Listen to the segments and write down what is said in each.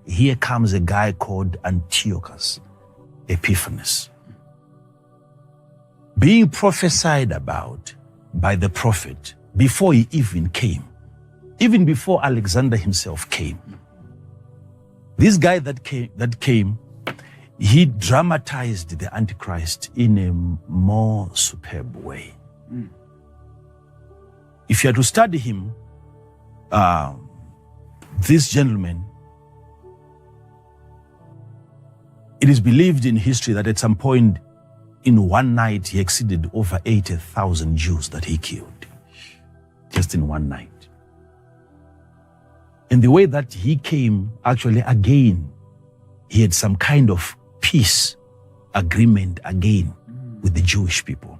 here comes a guy called Antiochous Epiphanes, being prophesied about by the prophet before he even came, even before Alexander himself came. This guy that came, he dramatized the Antichrist in a more superb way. If you are to study him, this gentleman, it is believed in history that at some point in one night he exceeded over 80,000 Jews that he killed, just in one night. And the way that he came, actually, again, he had some kind of peace agreement again with the Jewish people.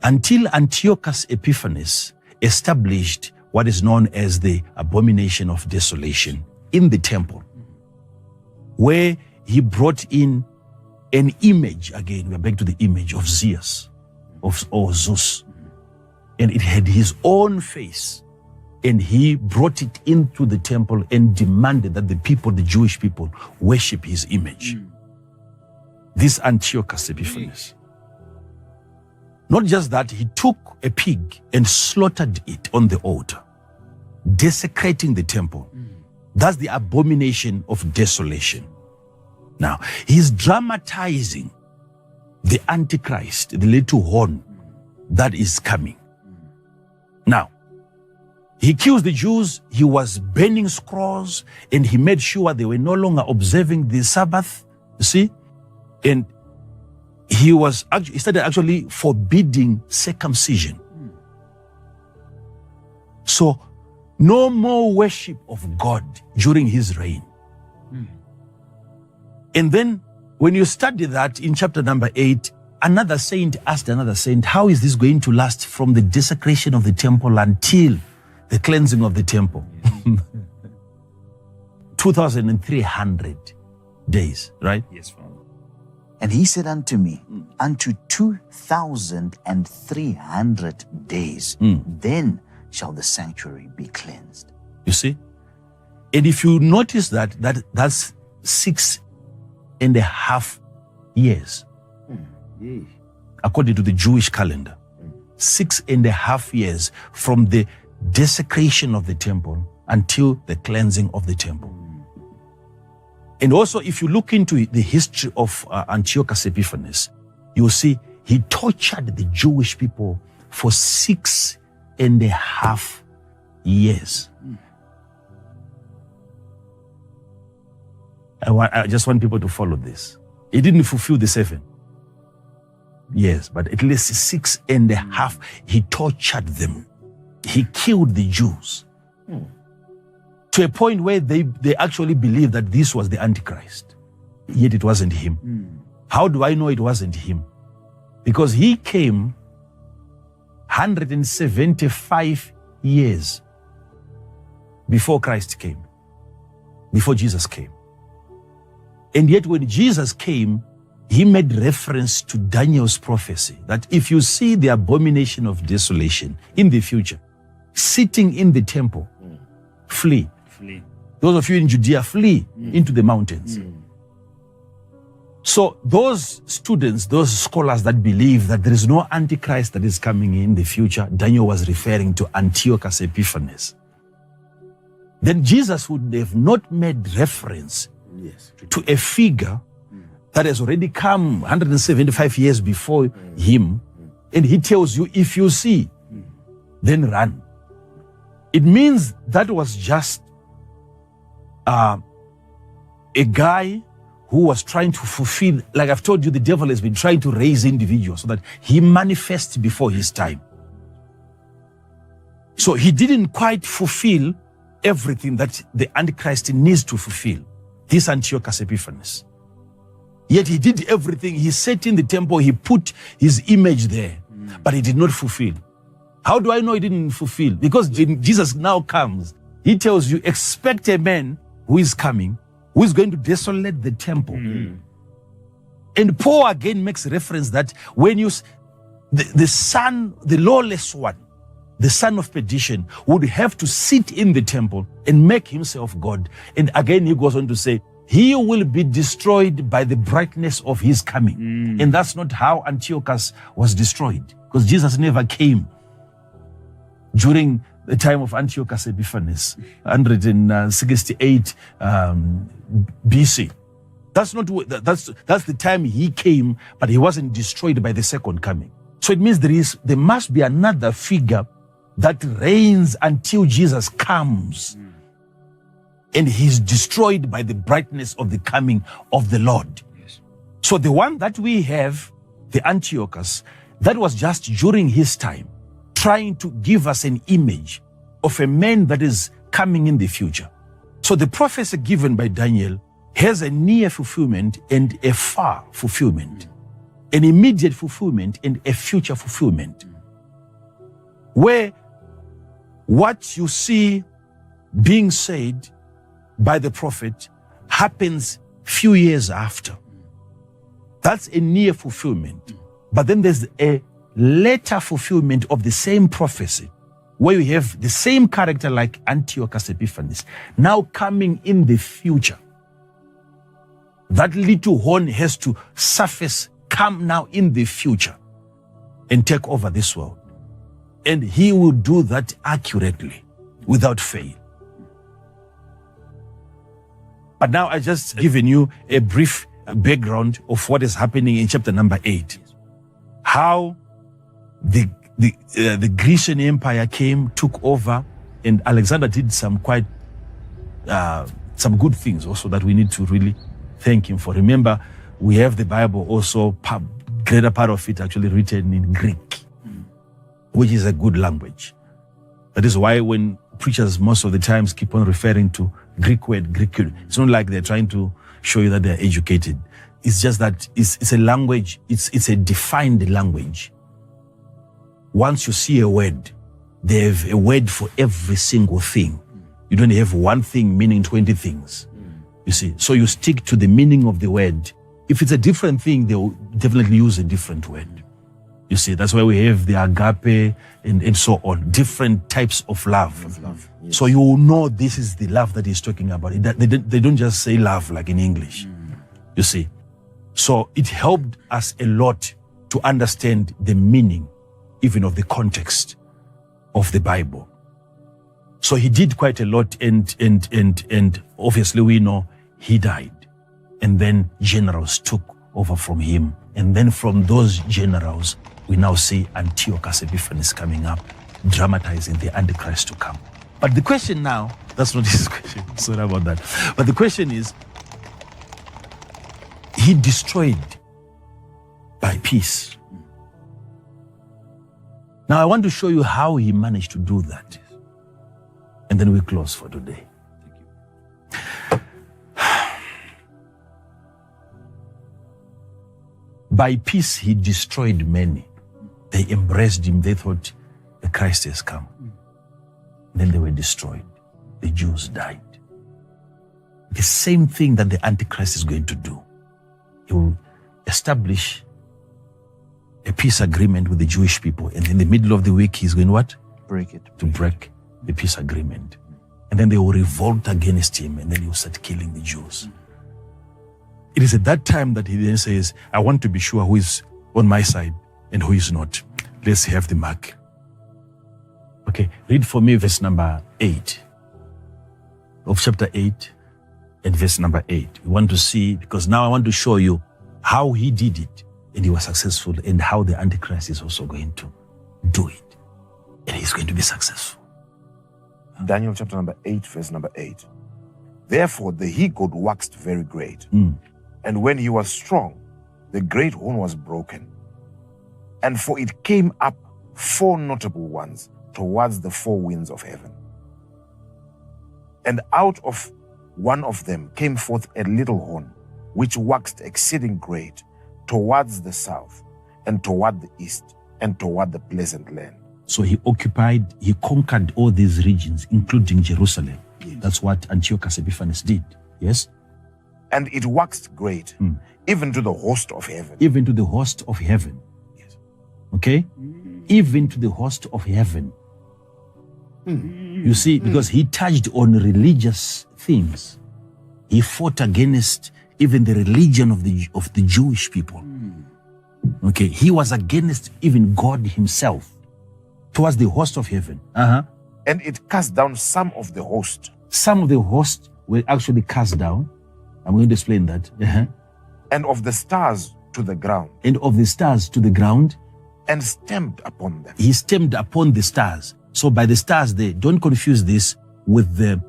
Until Antiochus Epiphanes established what is known as the Abomination of Desolation in the temple, where he brought in an image, again, we're back to the image of Zeus, or Zeus, and it had his own face, and he brought it into the temple and demanded that the people, the Jewish people, worship his image. This Antiochus Epiphanes. Not just that, he took a pig and slaughtered it on the altar, desecrating the temple. That's the abomination of desolation. Now, he's dramatizing the Antichrist, the little horn that is coming. Now, he kills the Jews, he was burning scrolls, and he made sure they were no longer observing the Sabbath, you see? And he started actually forbidding circumcision. So, no more worship of God during his reign. And then, when you study that in chapter number 8, another saint asked another saint, how is this going to last from the desecration of the temple until the cleansing of the temple? 2,300 days, right? Yes, Father. And he said unto me, unto 2,300 days, then shall the sanctuary be cleansed. You see? And if you notice that's 6.5 years, according to the Jewish calendar. 6.5 years from the desecration of the temple until the cleansing of the temple. And also, if you look into the history of Antiochus Epiphanes, you'll see he tortured the Jewish people for 6.5 years. I just want people to follow this. He didn't fulfill the 7 years, but at least 6.5, he tortured them. He killed the Jews to a point where they actually believed that this was the Antichrist. Yet it wasn't him. How do I know it wasn't him? Because he came 175 years before Christ came, before Jesus came. And yet when Jesus came, he made reference to Daniel's prophecy that if you see the abomination of desolation in the future, sitting in the temple, flee. Those of you in Judea, flee into the mountains. So those students, those scholars that believe that there is no Antichrist that is coming in the future, Daniel was referring to Antiochus Epiphanes. Then Jesus would have not made reference to a figure that has already come 175 years before him, and he tells you, if you see, then run. It means that was just a guy who was trying to fulfill, like I've told you, the devil has been trying to raise individuals so that he manifests before his time. So he didn't quite fulfill everything that the Antichrist needs to fulfill, this Antiochus Epiphanes. Yet he did everything. He sat in the temple, he put his image there, but he did not fulfill. How do I know he didn't fulfill? Because when Jesus now comes, he tells you, expect a man who is coming, who is going to desolate the temple. And Paul again makes reference that when you, the son, the lawless one, the son of perdition, would have to sit in the temple and make himself God. And again, he goes on to say, he will be destroyed by the brightness of his coming. And that's not how Antiochus was destroyed, because Jesus never came during the time of Antiochus Epiphanes, 168 BC. That's the time he came, but he wasn't destroyed by the second coming. So it means there must be another figure that reigns until Jesus comes, and he's destroyed by the brightness of the coming of the Lord. Yes. So the one that we have, the Antiochus, that was just during his time, trying to give us an image of a man that is coming in the future. So the prophecy given by Daniel has a near fulfillment and a far fulfillment, an immediate fulfillment and a future fulfillment, where what you see being said by the prophet happens few years after. That's a near fulfillment. But then there's a later fulfillment of the same prophecy, where you have the same character like Antiochus Epiphanes now coming in the future. That little horn has to surface, come now in the future and take over this world. And he will do that accurately, without fail. But now I just given you a brief background of what is happening in chapter number 8. How the Grecian Empire came, took over, and Alexander did some good things also that we need to really thank him for. Remember, we have the Bible also, greater part of it actually written in Greek, which is a good language. That is why when preachers most of the times keep on referring to Greek word, it's not like they're trying to show you that they're educated. It's just that it's a language, it's a defined language. Once you see a word, they have a word for every single thing. You don't have one thing meaning 20 things. You see, so you stick to the meaning of the word. If it's a different thing, they will definitely use a different word. You see, that's why we have the agape and so on, different types of love. Yes. So you will know this is the love that he's talking about. They don't just say love like in English. You see, so it helped us a lot to understand the meaning, even of the context of the Bible. So he did quite a lot, and obviously we know he died, and then generals took over from him, and then from those generals we now see Antiochus Epiphanes coming up, dramatizing the Antichrist to come. But the question now, that's not his question, sorry about that. But the question is, he destroyed by peace. Now I want to show you how he managed to do that. And then we close for today. By peace, he destroyed many. They embraced him. They thought the Christ has come. Then they were destroyed. The Jews died. The same thing that the Antichrist is going to do. He will establish a peace agreement with the Jewish people. And in the middle of the week, he's going what? Break it. To break the peace agreement. And then they will revolt against him, and then he will start killing the Jews. It is at that time that he then says, I want to be sure who is on my side and who is not. Let's have the mark. Okay, read for me verse number 8 of chapter 8 and verse number 8. We want to see, because now I want to show you how he did it and he was successful, and how the Antichrist is also going to do it and he's going to be successful. Daniel chapter number 8, verse number 8. Therefore the he-goat waxed very great, and when he was strong, the great horn was broken. And for it came up 4 notable ones towards the 4 winds of heaven. And out of one of them came forth a little horn, which waxed exceeding great, towards the south, and toward the east, and toward the pleasant land. So he conquered all these regions, including Jerusalem. Yes. That's what Antiochus Epiphanes did. Yes? And it waxed great, even to the host of heaven. Even to the host of heaven. Yes. Okay? Even to the host of heaven. You see, because he touched on religious themes. He fought against even the religion of the Jewish people. Okay, he was against even God himself towards the host of heaven. And it cast down some of the host. Some of the hosts were actually cast down. I'm going to explain that. And of the stars to the ground. And of the stars to the ground. And stamped upon them. He stamped upon the stars. So by the stars there, don't confuse this with the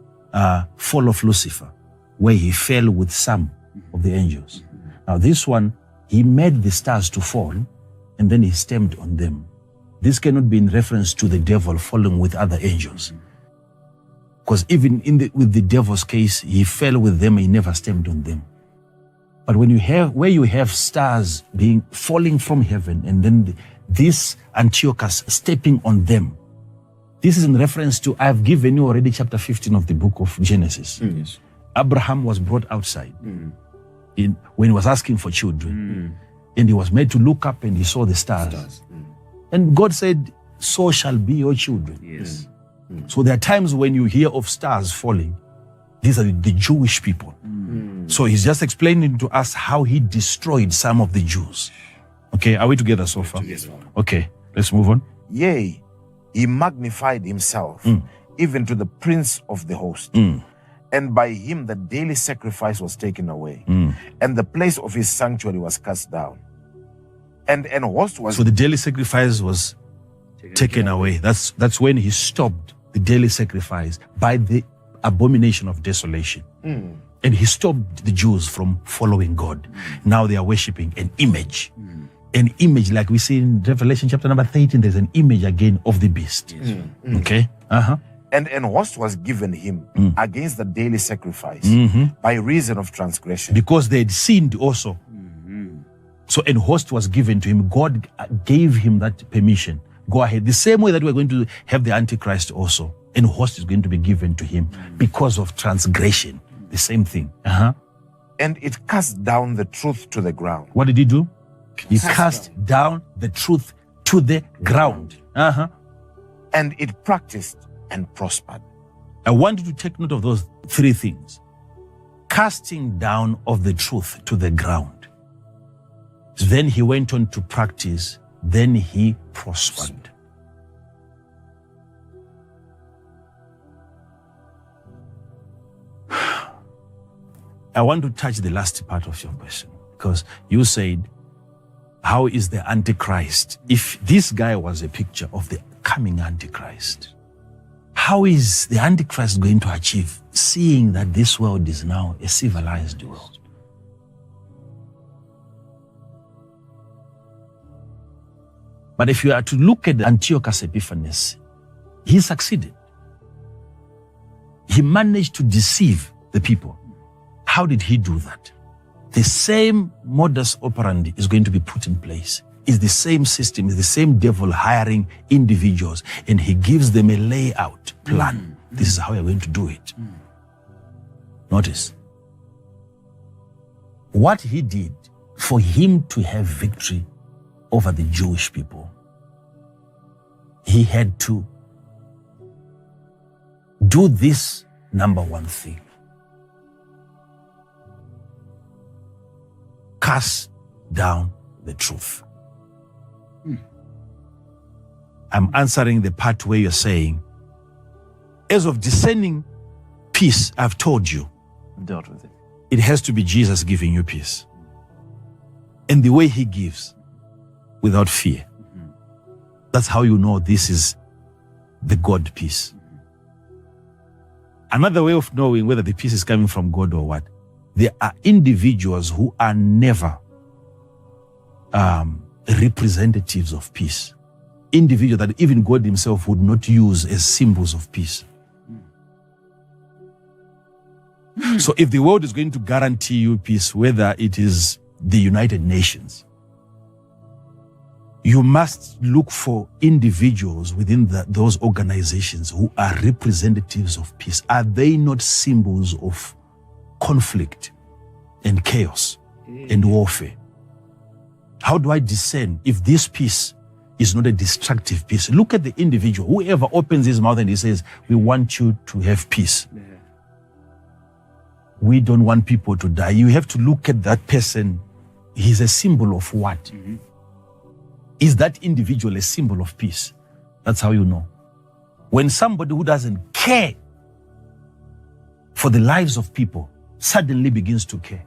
fall of Lucifer, where he fell with some of the angels. Now this one, he made the stars to fall, and then he stamped on them. This cannot be in reference to the devil falling with other angels. Because even with the devil's case, he fell with them, he never stamped on them. But when where you have stars falling from heaven, and then this Antiochus stepping on them, this is in reference to, I've given you already chapter 15 of the book of Genesis. Yes. Abraham was brought outside when he was asking for children. And he was made to look up and he saw the stars. And God said, so shall be your children. Yes. So there are times when you hear of stars falling. These are the Jewish people. So he's just explaining to us how he destroyed some of the Jews. Okay, are we together so far? Yes. Okay, let's move on. Yea, he magnified himself, even to the prince of the host. And by him the daily sacrifice was taken away, and the place of his sanctuary was cast down. And an host was... So the daily sacrifice was taken away. That's when he stopped the daily sacrifice by the abomination of desolation. And he stopped the Jews from following God. Now they are worshiping an image. An image, like we see in Revelation chapter number 13, there's an image again of the beast. Okay? And an host was given him against the daily sacrifice by reason of transgression. Because they had sinned also. So an host was given to him. God gave him that permission. Go ahead. The same way that we're going to have the Antichrist also. An host is going to be given to him because of transgression. The same thing. And it cast down the truth to the ground. What did he do? He cast down the truth to the ground. And it practiced and prospered. I want you to take note of those three things. Casting down of the truth to the ground. Then he went on to practice. Then he prospered. I want to touch the last part of your question, because you said, how is the Antichrist? If this guy was a picture of the coming Antichrist, how is the Antichrist going to achieve, seeing that this world is now a civilized world? But if you are to look at Antiochus Epiphanes, he succeeded. He managed to deceive the people. How did he do that? The same modus operandi is going to be put in place. It's the same system, it's the same devil hiring individuals, and he gives them a layout plan. This is how you're going to do it. Notice. What he did for him to have victory over the Jewish people, he had to do this number one thing. Cast down the truth. I'm answering the part where you're saying, as of discerning peace, I've told you. Dealt with it. It has to be Jesus giving you peace. And the way he gives, without fear. That's how you know this is the God peace. Another way of knowing whether the peace is coming from God or what, there are individuals who are never representatives of peace. Individuals that even God himself would not use as symbols of peace. So if the world is going to guarantee you peace, whether it is the United Nations, you must look for individuals within those organizations who are representatives of peace. Are they not symbols of conflict and chaos and warfare? How do I discern if this peace is not a destructive peace. Look at the individual. Whoever opens his mouth and he says, we want you to have peace. Yeah. We don't want people to die. You have to look at that person. He's a symbol of what? Mm-hmm. Is that individual a symbol of peace? That's how you know. When somebody who doesn't care for the lives of people suddenly begins to care.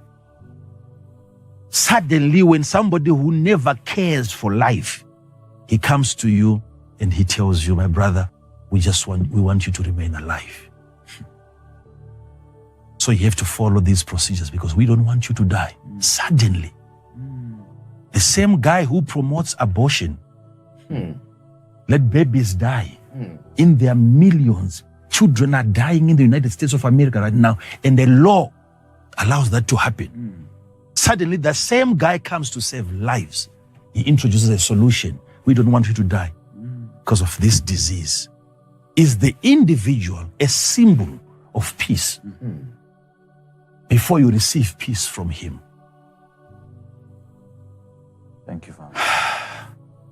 Suddenly, when somebody who never cares for life, he comes to you and he tells you, my brother, we want you to remain alive. So you have to follow these procedures because we don't want you to die. Suddenly. The same guy who promotes abortion, let babies die. In their millions, children are dying in the United States of America right now, and the law allows that to happen. Suddenly, the same guy comes to save lives. He introduces a solution. We don't want you to die because of this disease. Is the individual a symbol of peace before you receive peace from him? Thank you, Father.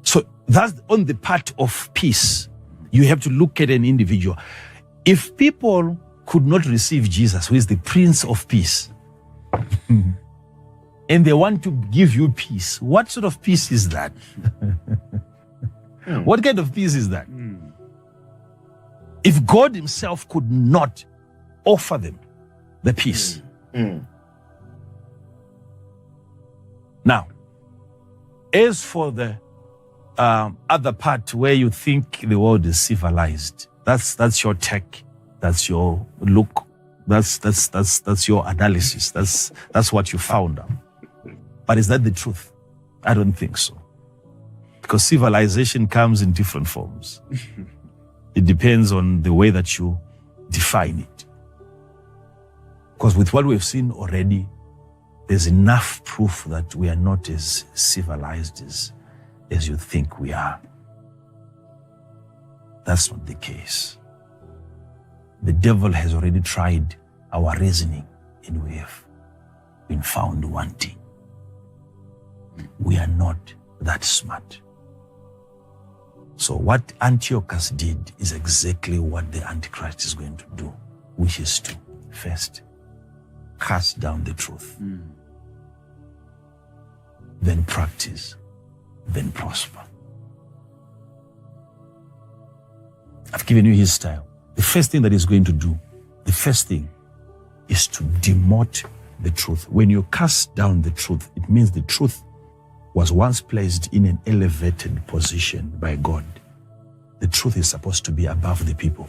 So that's on the part of peace. You have to look at an individual. If people could not receive Jesus, who is the Prince of Peace, and they want to give you peace, what sort of peace is that? What kind of peace is that? If God himself could not offer them the peace. Now, as for the other part where you think the world is civilized, that's your tech, that's your look, that's your analysis, that's what you found out. But is that the truth? I don't think so. Because civilization comes in different forms. It depends on the way that you define it. Because with what we've seen already, there's enough proof that we are not as civilized as you think we are. That's not the case. The devil has already tried our reasoning and we have been found wanting. We are not that smart. So what Antiochus did is exactly what the Antichrist is going to do, which is to first cast down the truth, then practice, then prosper. I've given you his style. The first thing that he's going to do, the first thing is to demote the truth. When you cast down the truth, it means the truth was once placed in an elevated position by God. The truth is supposed to be above the people.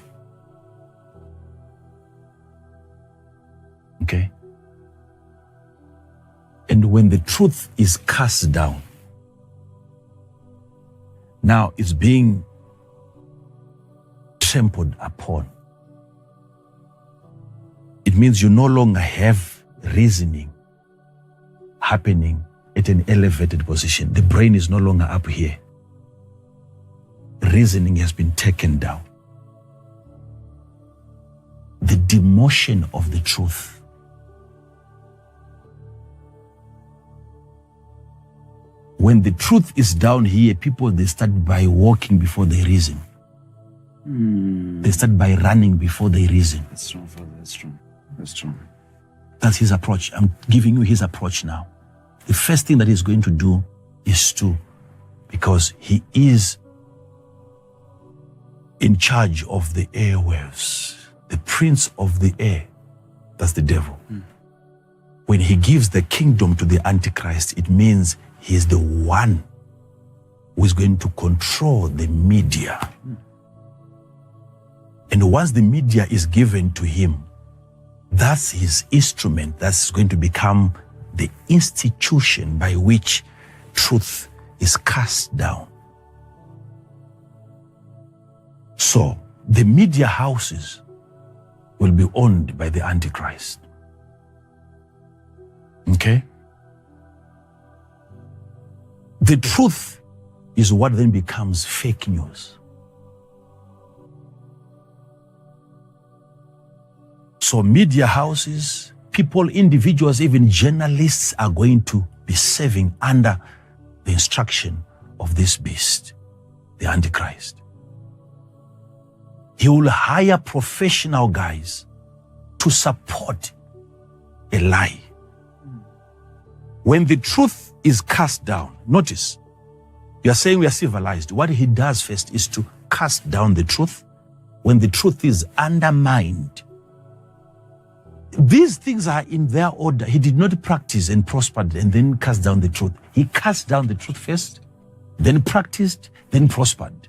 Okay? And when the truth is cast down, now it's being trampled upon. It means you no longer have reasoning happening at an elevated position. The brain is no longer up here. Reasoning has been taken down. The demotion of the truth. When the truth is down here, people, they start by walking before they reason. They start by running before they reason. That's strong, Father. That's strong. That's strong. That's his approach. I'm giving you his approach now. The first thing that he's going to do is to, because he is in charge of the airwaves, the prince of the air, that's the devil. When he gives the kingdom to the Antichrist, it means he is the one who is going to control the media. And once the media is given to him, that's his instrument. That's going to become the institution by which truth is cast down. So the media houses will be owned by the Antichrist. Okay? The truth is what then becomes fake news. So media houses, people, individuals, even journalists are going to be serving under the instruction of this beast. the Antichrist. He will hire professional guys to support a lie. When the truth is cast down, notice, you are saying we are civilized. What he does first is to cast down the truth. When the truth is undermined, these things are in their order. He did not practice and prospered and then cast down the truth. He cast down the truth first, then practiced, then prospered.